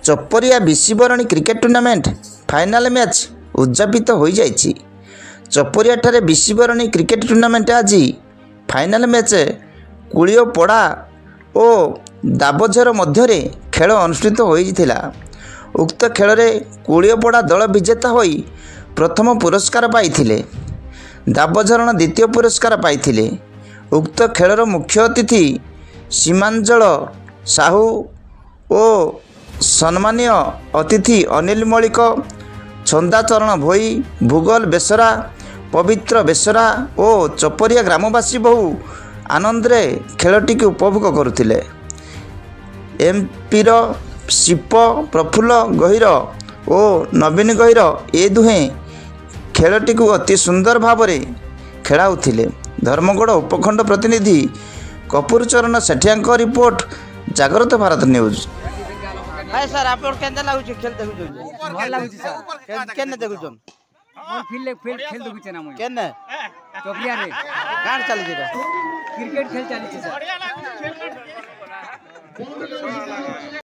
चपरिया विश्वबरणी cricket tournament final match उद्यापित हो जाइछि। चपरिया ठारे विश्वबरणी क्रिकेट टूर्नामेंट आज फाइनाल मैच कुलियोपड़ा और दाबझर मध्य खेल अनुष्ठित होइथिला। उक्त खेल में कुलियोपड़ा दल विजेता होई प्रथम पुरस्कार पाइथिले, दाबझरण द्वितीय पुरस्कार पाइथिले। उक्त खेलर मुख्य अतिथि सीमांचल साहू और सम्मानीय अतिथि अनिल मलिक, छंदाचरण भोई, भूगोल बेसरा, पवित्र बेसरा और चपरिया ग्रामवासी बहु आनंदरे खेलटी उपभोग करुथिले। एमपीर शिप प्रफुल्ल गहिर और नवीन गहिर ए दुहे खेलटी अति सुंदर भाव में खेलाउथिले। धर्मगढ़ उपखंड प्रतिनिधि कपूरचरण सेठिया रिपोर्ट, जागृत भारत न्यूज। हाय सर, आप लोग केंदा लागु खेल देखु छ? भल लागु छ सर। केने देखु छ? मोर फील्ड खेल देखु छ ना मोय। केने? चोपरिया रे। गान चली छ? क्रिकेट खेल चली छ सर।